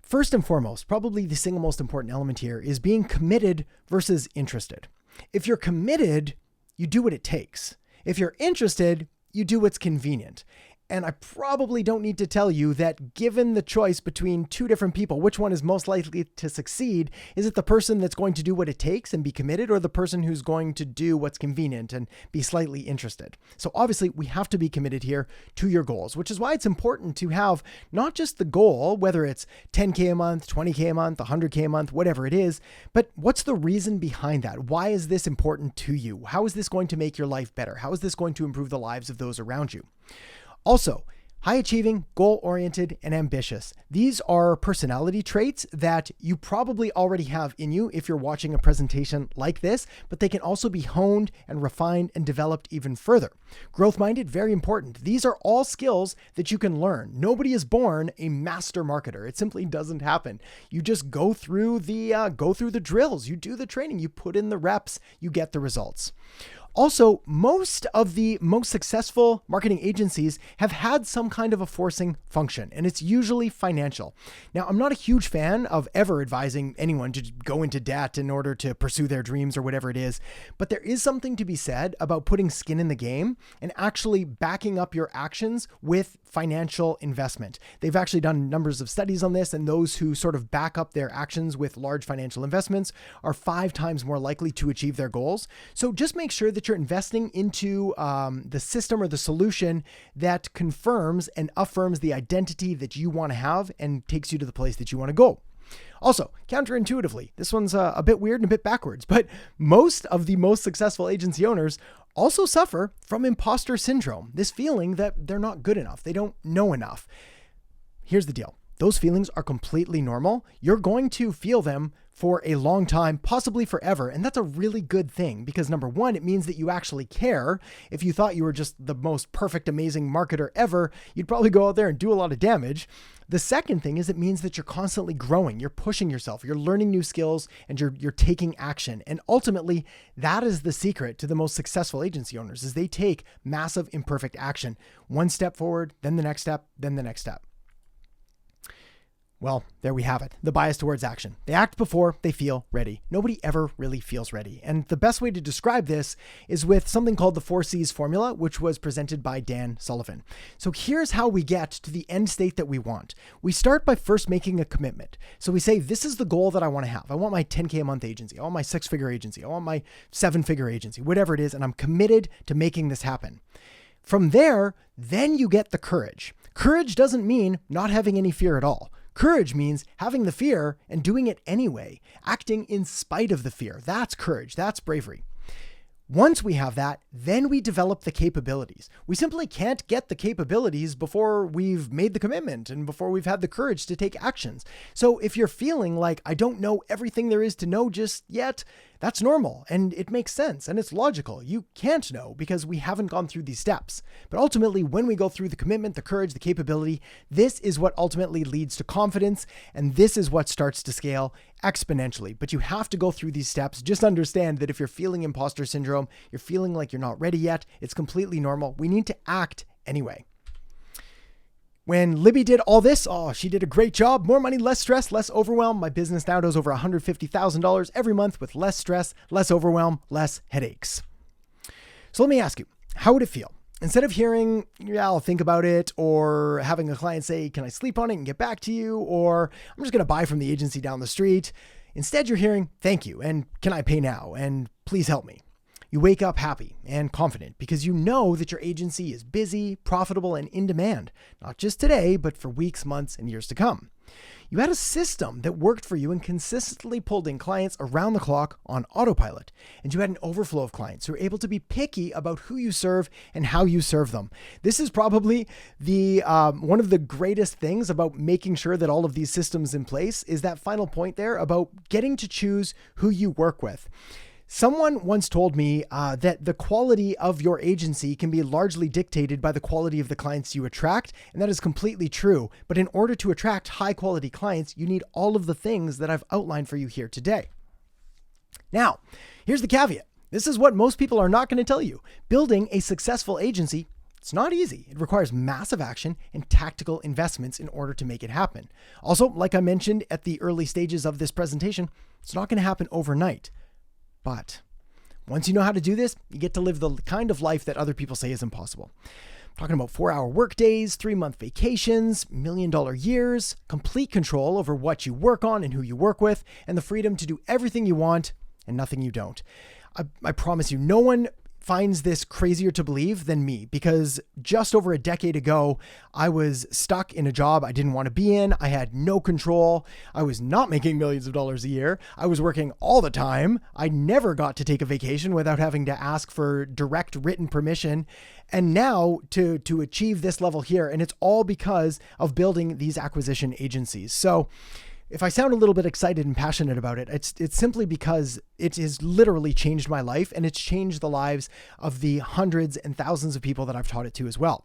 First and foremost, probably the single most important element here is being committed versus interested. If you're committed, you do what it takes. If you're interested, you do what's convenient. And I probably don't need to tell you that given the choice between two different people, which one is most likely to succeed? Is it the person that's going to do what it takes and be committed, or the person who's going to do what's convenient and be slightly interested? So obviously we have to be committed here to your goals, which is why it's important to have not just the goal, whether it's 10K a month, 20K a month, 100K a month, whatever it is, but what's the reason behind that? Why is this important to you? How is this going to make your life better? How is this going to improve the lives of those around you? Also, high achieving, goal-oriented, and ambitious. These are personality traits that you probably already have in you if you're watching a presentation like this, but they can also be honed and refined and developed even further. Growth-minded, very important. These are all skills that you can learn. Nobody is born a master marketer. It simply doesn't happen. You just go through the drills, you do the training, you put in the reps, you get the results. Also, most of the most successful marketing agencies have had some kind of a forcing function, and it's usually financial. Now, I'm not a huge fan of ever advising anyone to go into debt in order to pursue their dreams or whatever it is, but there is something to be said about putting skin in the game and actually backing up your actions with financial investment. They've actually done numbers of studies on this, and those who sort of back up their actions with large financial investments are 5 times more likely to achieve their goals. So just make sure that you're investing into the system or the solution that confirms and affirms the identity that you want to have and takes you to the place that you want to go. Also, counterintuitively, this one's a bit weird and a bit backwards, but most of the most successful agency owners also suffer from imposter syndrome, this feeling that they're not good enough, they don't know enough. Here's the deal. Those feelings are completely normal. You're going to feel them for a long time, possibly forever. And that's a really good thing because number one, it means that you actually care. If you thought you were just the most perfect, amazing marketer ever, you'd probably go out there and do a lot of damage. The second thing is it means that you're constantly growing, you're pushing yourself, you're learning new skills, and you're taking action. And ultimately, that is the secret to the most successful agency owners is they take massive imperfect action. One step forward, then the next step, then the next step. Well, there we have it. The bias towards action. They act before they feel ready. Nobody ever really feels ready. And the best way to describe this is with something called the 4 C's formula, which was presented by Dan Sullivan. So here's how we get to the end state that we want. We start by first making a commitment. So we say, this is the goal that I want to have. I want my 10K a month agency. I want my 6-figure agency. I want my 7-figure agency, whatever it is. And I'm committed to making this happen. From there, then you get the courage. Courage doesn't mean not having any fear at all. Courage means having the fear and doing it anyway, acting in spite of the fear. That's courage. That's bravery. Once we have that, then we develop the capabilities. We simply can't get the capabilities before we've made the commitment and before we've had the courage to take actions. So if you're feeling like I don't know everything there is to know just yet, that's normal and it makes sense and it's logical. You can't know because we haven't gone through these steps. But ultimately, when we go through the commitment, the courage, the capability, this is what ultimately leads to confidence, and this is what starts to scale exponentially. But you have to go through these steps. Just understand that if you're feeling imposter syndrome, you're feeling like you're not ready yet, it's completely normal. We need to act anyway. When Libby did all this, she did a great job. More money, less stress, less overwhelm. My business now does over $150,000 every month with less stress, less overwhelm, less headaches. So let me ask you, how would it feel? Instead of hearing, yeah, I'll think about it, or having a client say, can I sleep on it and get back to you? Or I'm just going to buy from the agency down the street. Instead, you're hearing, thank you, and can I pay now? And please help me. You wake up happy and confident because you know that your agency is busy, profitable, and in demand, not just today, but for weeks, months, and years to come. You had a system that worked for you and consistently pulled in clients around the clock on autopilot. And you had an overflow of clients who are able to be picky about who you serve and how you serve them. This is probably the one of the greatest things about making sure that all of these systems in place is that final point there about getting to choose who you work with. Someone once told me that the quality of your agency can be largely dictated by the quality of the clients you attract, and that is completely true. But in order to attract high quality clients, you need all of the things that I've outlined for you here today. Now, here's the caveat. This is what most people are not going to tell you. Building a successful agency, it's not easy. It requires massive action and tactical investments in order to make it happen. Also, like I mentioned at the early stages of this presentation, it's not going to happen overnight. But once you know how to do this, you get to live the kind of life that other people say is impossible. I'm talking about 4-hour workdays, 3-month vacations, $1 million years, complete control over what you work on and who you work with, and the freedom to do everything you want and nothing you don't. I promise you, no one finds this crazier to believe than me, because just over a decade ago, I was stuck in a job I didn't want to be in. I had no control. I was not making millions of dollars a year. I was working all the time. I never got to take a vacation without having to ask for direct written permission. And now to achieve this level here, and it's all because of building these acquisition agencies. So if I sound a little bit excited and passionate about it, it's simply because it has literally changed my life, and it's changed the lives of the hundreds and thousands of people that I've taught it to as well.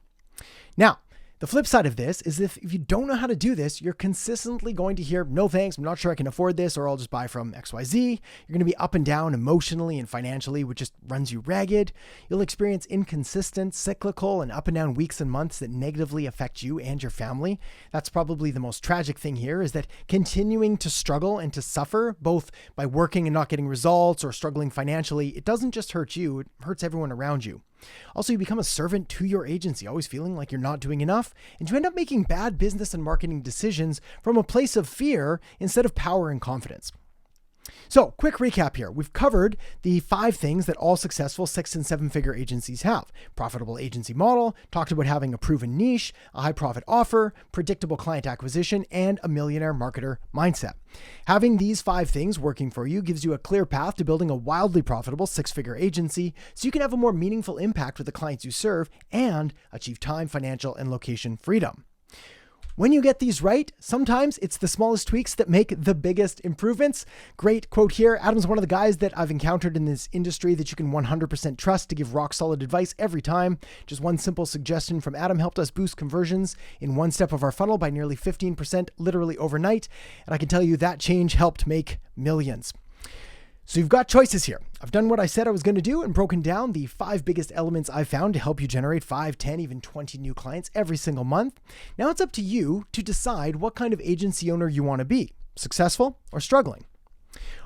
Now, the flip side of this is if you don't know how to do this, you're consistently going to hear, no thanks, I'm not sure I can afford this, or I'll just buy from XYZ. You're going to be up and down emotionally and financially, which just runs you ragged. You'll experience inconsistent, cyclical, and up and down weeks and months that negatively affect you and your family. That's probably the most tragic thing here, is that continuing to struggle and to suffer, both by working and not getting results or struggling financially, it doesn't just hurt you, it hurts everyone around you. Also, you become a servant to your agency, always feeling like you're not doing enough, and you end up making bad business and marketing decisions from a place of fear instead of power and confidence. So, quick recap here. We've covered the 5 things that all successful 6- and 7-figure agencies have. Profitable agency model, talked about having a proven niche, a high profit offer, predictable client acquisition, and a millionaire marketer mindset. Having these 5 things working for you gives you a clear path to building a wildly profitable 6-figure agency so you can have a more meaningful impact with the clients you serve and achieve time, financial, and location freedom. When you get these right, sometimes it's the smallest tweaks that make the biggest improvements. Great quote here. Adam's one of the guys that I've encountered in this industry that you can 100% trust to give rock solid advice every time. Just one simple suggestion from Adam helped us boost conversions in one step of our funnel by nearly 15% literally overnight. And I can tell you that change helped make millions. So you've got choices here. I've done what I said I was going to do and broken down the 5 biggest elements I found to help you generate 5, 10, even 20 new clients every single month. Now it's up to you to decide what kind of agency owner you want to be, successful or struggling.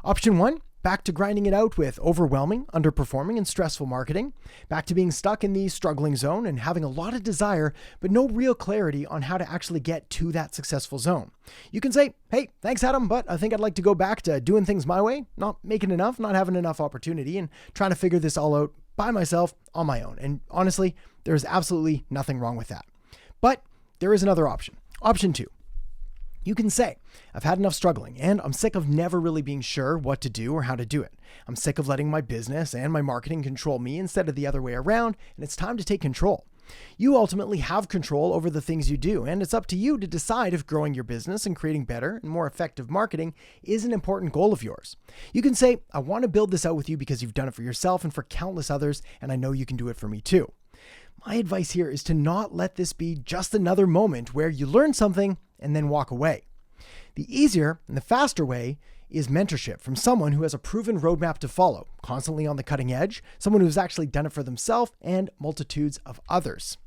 Option 1, back to grinding it out with overwhelming, underperforming, and stressful marketing. Back to being stuck in the struggling zone and having a lot of desire, but no real clarity on how to actually get to that successful zone. You can say, hey, thanks, Adam, but I think I'd like to go back to doing things my way, not making enough, not having enough opportunity, and trying to figure this all out by myself on my own. And honestly, there's absolutely nothing wrong with that. But there is another option. Option 2. You can say, I've had enough struggling and I'm sick of never really being sure what to do or how to do it. I'm sick of letting my business and my marketing control me instead of the other way around, and it's time to take control. You ultimately have control over the things you do, and it's up to you to decide if growing your business and creating better and more effective marketing is an important goal of yours. You can say, I want to build this out with you because you've done it for yourself and for countless others, and I know you can do it for me too. My advice here is to not let this be just another moment where you learn something and then walk away. The easier and the faster way is mentorship from someone who has a proven roadmap to follow, constantly on the cutting edge, someone who's actually done it for themselves and multitudes of others.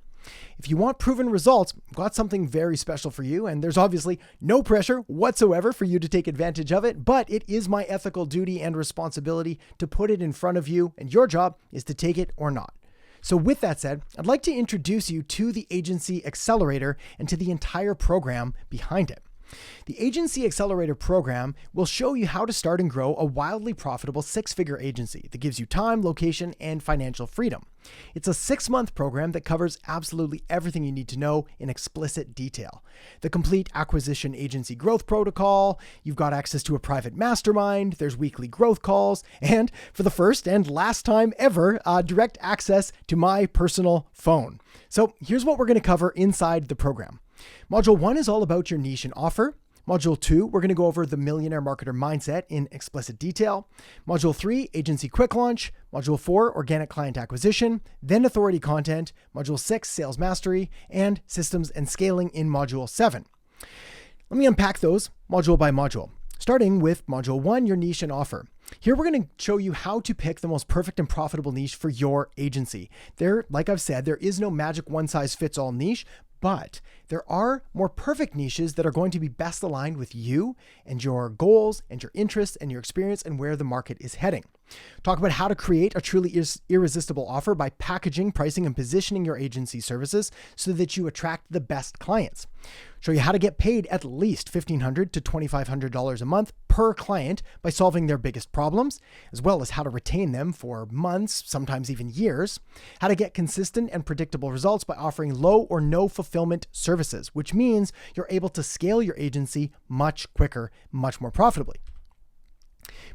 If you want proven results, I've got something very special for you, and there's obviously no pressure whatsoever for you to take advantage of it, but it is my ethical duty and responsibility to put it in front of you, and your job is to take it or not. So with that said, I'd like to introduce you to the Agency Accelerator and to the entire program behind it. The Agency Accelerator program will show you how to start and grow a wildly profitable six-figure agency that gives you time, location, and financial freedom. It's a 6-month program that covers absolutely everything you need to know in explicit detail. The complete acquisition agency growth protocol, you've got access to a private mastermind, there's weekly growth calls, and for the first and last time ever, direct access to my personal phone. So here's what we're going to cover inside the program. Module 1 is all about your niche and offer. Module 2, we're going to go over the millionaire marketer mindset in explicit detail. Module 3, agency quick launch. Module 4, organic client acquisition, then authority content. Module 6, sales mastery, and systems and scaling in Module 7. Let me unpack those module by module. Starting with Module 1, your niche and offer. Here we're going to show you how to pick the most perfect and profitable niche for your agency. Like I've said, there is no magic one-size-fits-all niche, but there are more perfect niches that are going to be best aligned with you and your goals and your interests and your experience and where the market is heading. Talk about how to create a truly irresistible offer by packaging, pricing, and positioning your agency services so that you attract the best clients. Show you how to get paid at least $1,500 to $2,500 a month per client by solving their biggest problems, as well as how to retain them for months, sometimes even years. How to get consistent and predictable results by offering low or no fulfillment services, which means you're able to scale your agency much quicker, much more profitably.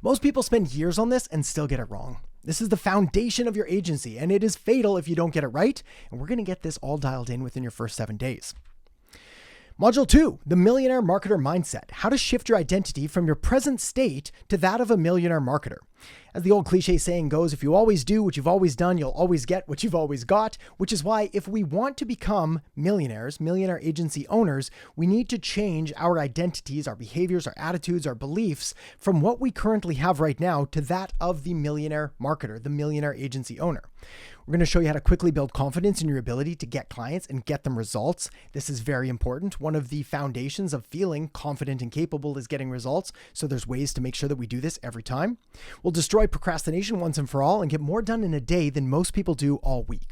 Most people spend years on this and still get it wrong. This is the foundation of your agency, and it is fatal if you don't get it right, and we're going to get this all dialed in within your first 7 days. Module 2, the millionaire marketer mindset, how to shift your identity from your present state to that of a millionaire marketer. As the old cliche saying goes, if you always do what you've always done, you'll always get what you've always got, which is why if we want to become millionaires, millionaire agency owners, we need to change our identities, our behaviors, our attitudes, our beliefs from what we currently have right now to that of the millionaire marketer, the millionaire agency owner. We're going to show you how to quickly build confidence in your ability to get clients and get them results. This is very important. One of the foundations of feeling confident and capable is getting results. So there's ways to make sure that we do this every time. We'll destroy procrastination once and for all and get more done in a day than most people do all week.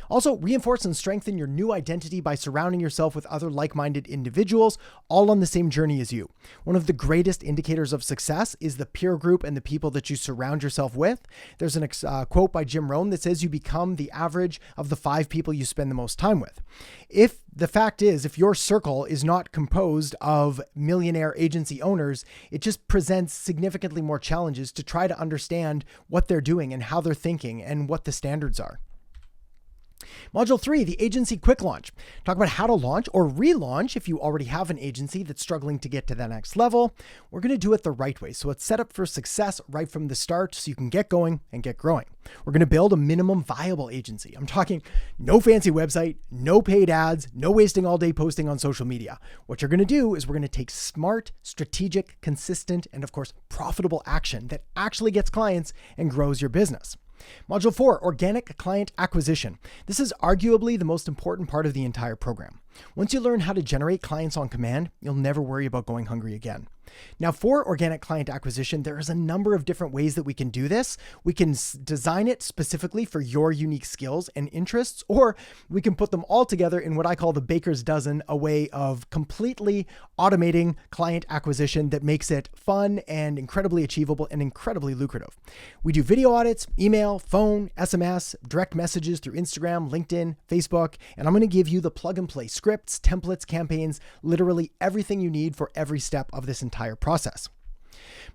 Also, reinforce and strengthen your new identity by surrounding yourself with other like-minded individuals, all on the same journey as you. One of the greatest indicators of success is the peer group and the people that you surround yourself with. There's a quote by Jim Rohn that says you become the average of the 5 people you spend the most time with. If your circle is not composed of millionaire agency owners, it just presents significantly more challenges to try to understand what they're doing and how they're thinking and what the standards are. Module 3, the agency quick launch. Talk about how to launch or relaunch if you already have an agency that's struggling to get to the next level. We're going to do it the right way, so it's set up for success right from the start so you can get going and get growing. We're going to build a minimum viable agency. I'm talking no fancy website, no paid ads, no wasting all day posting on social media. What you're going to do is we're going to take smart, strategic, consistent, and of course, profitable action that actually gets clients and grows your business. Module 4, organic client acquisition. This is arguably the most important part of the entire program. Once you learn how to generate clients on command, you'll never worry about going hungry again. Now, for organic client acquisition, there is a number of different ways that we can do this. We can design it specifically for your unique skills and interests, or we can put them all together in what I call the baker's dozen, a way of completely automating client acquisition that makes it fun and incredibly achievable and incredibly lucrative. We do video audits, email, phone, SMS, direct messages through Instagram, LinkedIn, Facebook, and I'm going to give you the plug and play scripts, templates, campaigns, literally everything you need for every step of this entire process.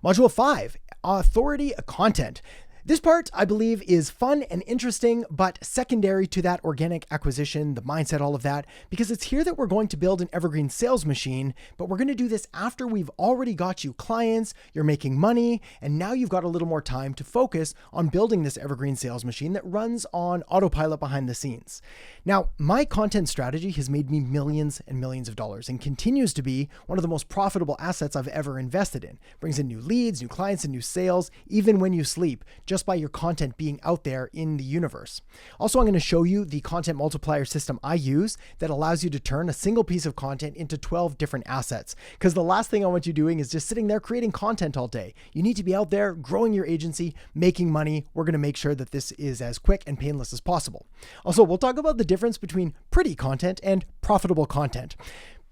Module 5, authority content. This part, I believe, is fun and interesting, but secondary to that organic acquisition, the mindset, all of that, because it's here that we're going to build an evergreen sales machine, but we're going to do this after we've already got you clients, you're making money, and now you've got a little more time to focus on building this evergreen sales machine that runs on autopilot behind the scenes. Now, my content strategy has made me millions and millions of dollars and continues to be one of the most profitable assets I've ever invested in. Brings in new leads, new clients, and new sales, even when you sleep. just by your content being out there in the universe. Also, I'm going to show you the content multiplier system I use that allows you to turn a single piece of content into 12 different assets. Because the last thing I want you doing is just sitting there creating content all day. You need to be out there growing your agency, making money. We're going to make sure that this is as quick and painless as possible. Also, we'll talk about the difference between pretty content and profitable content.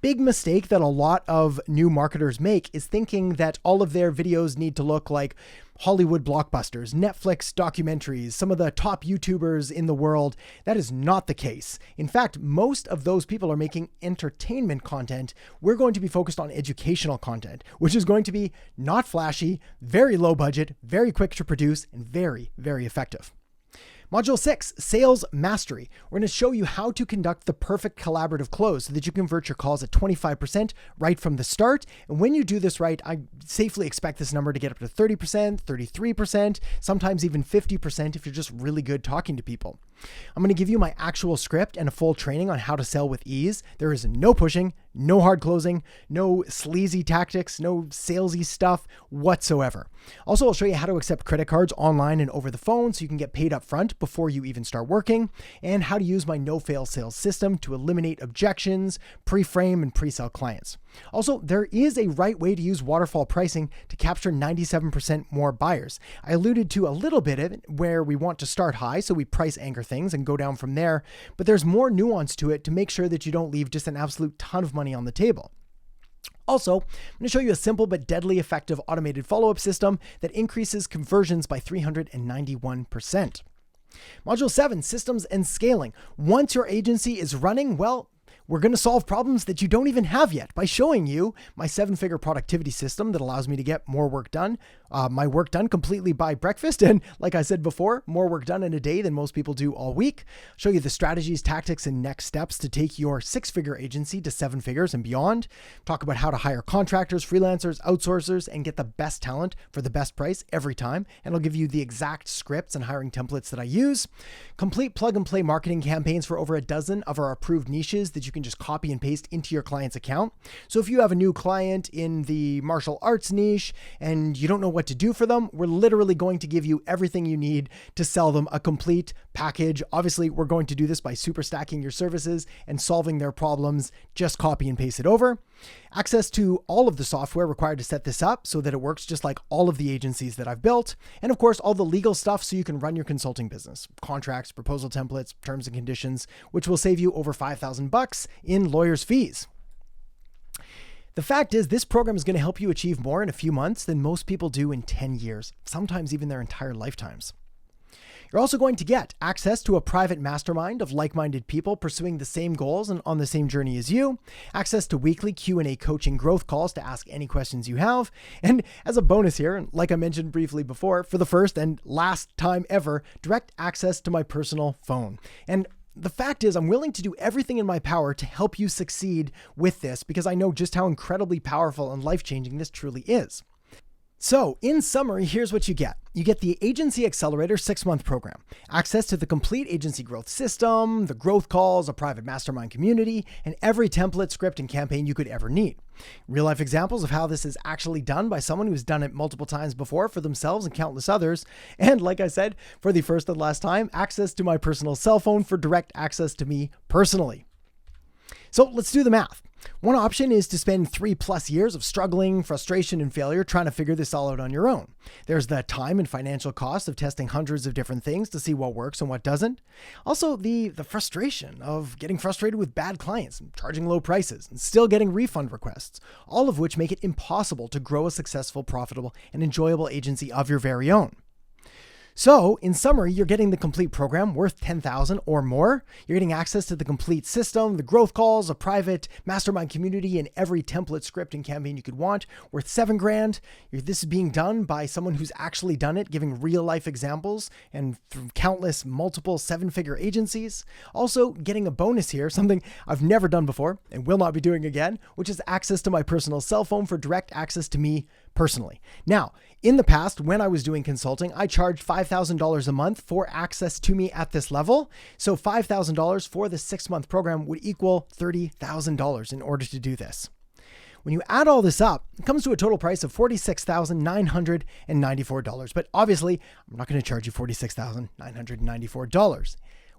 Big mistake that a lot of new marketers make is thinking that all of their videos need to look like Hollywood blockbusters, Netflix documentaries, some of the top YouTubers in the world. That is not the case. In fact, most of those people are making entertainment content. We're going to be focused on educational content, which is going to be not flashy, very low budget, very quick to produce, and very, very effective. Module 6, Sales Mastery. We're going to show you how to conduct the perfect collaborative close so that you convert your calls at 25% right from the start. And when you do this right, I safely expect this number to get up to 30%, 33%, sometimes even 50% if you're just really good talking to people. I'm going to give you my actual script and a full training on how to sell with ease. There is no pushing, no hard closing, no sleazy tactics, no salesy stuff whatsoever. Also, I'll show you how to accept credit cards online and over the phone so you can get paid up front before you even start working, and how to use my no-fail sales system to eliminate objections, pre-frame, and pre-sell clients. Also, there is a right way to use waterfall pricing to capture 97% more buyers. I alluded to a little bit of it where we want to start high, so we price anchor things and go down from there, but there's more nuance to it to make sure that you don't leave just an absolute ton of money on the table. Also, I'm going to show you a simple but deadly effective automated follow-up system that increases conversions by 391%. Module 7, Systems and Scaling. Once your agency is running, well, we're going to solve problems that you don't even have yet by showing you my 7-figure productivity system that allows me to get more work done, my work done completely by breakfast. And like I said before, more work done in a day than most people do all week. Show you the strategies, tactics, and next steps to take your 6-figure agency to 7 figures and beyond. Talk about how to hire contractors, freelancers, outsourcers, and get the best talent for the best price every time. And I'll give you the exact scripts and hiring templates that I use. Complete plug and play marketing campaigns for over a dozen of our approved niches that you can just copy and paste into your client's account. So if you have a new client in the martial arts niche and you don't know what to do for them, we're literally going to give you everything you need to sell them a complete package. Obviously, we're going to do this by super stacking your services and solving their problems. Just copy and paste it over. Access to all of the software required to set this up so that it works just like all of the agencies that I've built. And of course, all the legal stuff so you can run your consulting business, contracts, proposal templates, terms and conditions, which will save you over $5,000 in lawyers' fees. The fact is, this program is going to help you achieve more in a few months than most people do in 10 years, sometimes even their entire lifetimes. You're also going to get access to a private mastermind of like-minded people pursuing the same goals and on the same journey as you, access to weekly Q&A coaching growth calls to ask any questions you have, and as a bonus here, and like I mentioned briefly before, for the first and last time ever, direct access to my personal phone. And the fact is, I'm willing to do everything in my power to help you succeed with this because I know just how incredibly powerful and life-changing this truly is. So, in summary, here's what you get. You get the Agency Accelerator 6-month program, access to the complete agency growth system, the growth calls, a private mastermind community, and every template, script, and campaign you could ever need. Real-life examples of how this is actually done by someone who's done it multiple times before for themselves and countless others. And like I said, for the first and last time, access to my personal cell phone for direct access to me personally. So let's do the math. One option is to spend 3+ years of struggling, frustration, and failure trying to figure this all out on your own. There's the time and financial cost of testing hundreds of different things to see what works and what doesn't. Also, the frustration of getting frustrated with bad clients and charging low prices and still getting refund requests, all of which make it impossible to grow a successful, profitable, and enjoyable agency of your very own. So, in summary, you're getting the complete program worth $10,000 or more. You're getting access to the complete system, the growth calls, a private mastermind community, and every template, script, and campaign you could want worth $7,000. This is being done by someone who's actually done it, giving real life examples and from countless multiple 7-figure agencies. Also, getting a bonus here, something I've never done before and will not be doing again, which is access to my personal cell phone for direct access to me personally. Now, in the past, when I was doing consulting, I charged $5,000 a month for access to me at this level. So $5,000 for the 6-month program would equal $30,000 in order to do this. When you add all this up, it comes to a total price of $46,994. But obviously, I'm not going to charge you $46,994.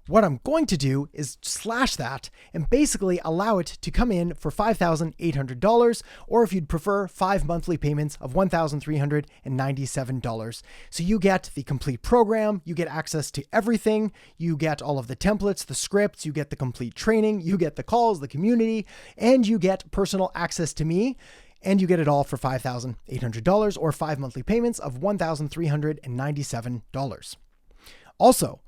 What I'm going to do is slash that and basically allow it to come in for $5,800, or if you'd prefer, 5 monthly payments of $1,397. So you get the complete program, you get access to everything, you get all of the templates, the scripts, you get the complete training, you get the calls, the community, and you get personal access to me. And you get it all for $5,800 or 5 monthly payments of $1,397. Also,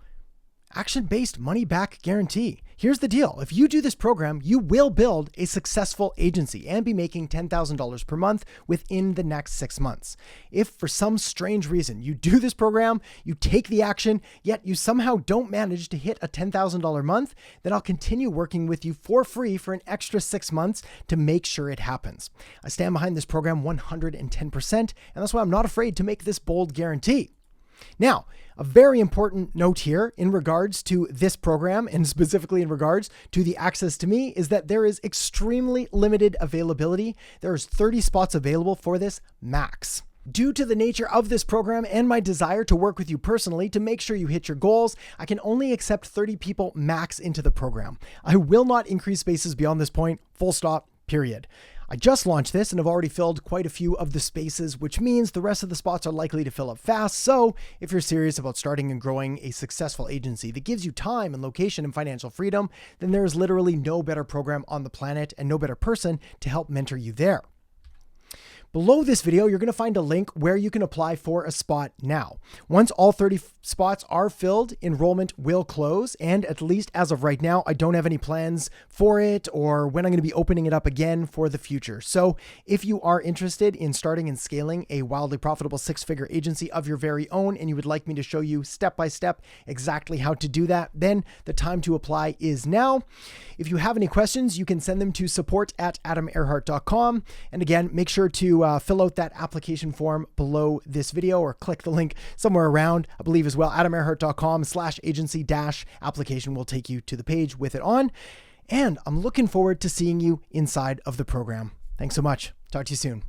action-based money-back guarantee. Here's the deal. If you do this program, you will build a successful agency and be making $10,000 per month within the next 6 months. If for some strange reason you do this program, you take the action, yet you somehow don't manage to hit a $10,000 month, then I'll continue working with you for free for an extra 6 months to make sure it happens. I stand behind this program 110%, and that's why I'm not afraid to make this bold guarantee. Now, a very important note here in regards to this program, and specifically in regards to the access to me, is that there is extremely limited availability. There's 30 spots available for this max. Due to the nature of this program and my desire to work with you personally to make sure you hit your goals, I can only accept 30 people max into the program. I will not increase spaces beyond this point, full stop, period. I just launched this and have already filled quite a few of the spaces, which means the rest of the spots are likely to fill up fast. So if you're serious about starting and growing a successful agency that gives you time and location and financial freedom, then there is literally no better program on the planet and no better person to help mentor you there. Below this video, you're going to find a link where you can apply for a spot now. Once all 30 spots are filled, enrollment will close. And at least as of right now, I don't have any plans for it or when I'm going to be opening it up again for the future. So if you are interested in starting and scaling a wildly profitable 6-figure agency of your very own, and you would like me to show you step by step exactly how to do that, then the time to apply is now. If you have any questions, you can send them to support@adamerhart.com. And again, make sure to fill out that application form below this video or click the link somewhere around, I believe as well, adamerhart.com/agency-application will take you to the page with it on. And I'm looking forward to seeing you inside of the program. Thanks so much. Talk to you soon.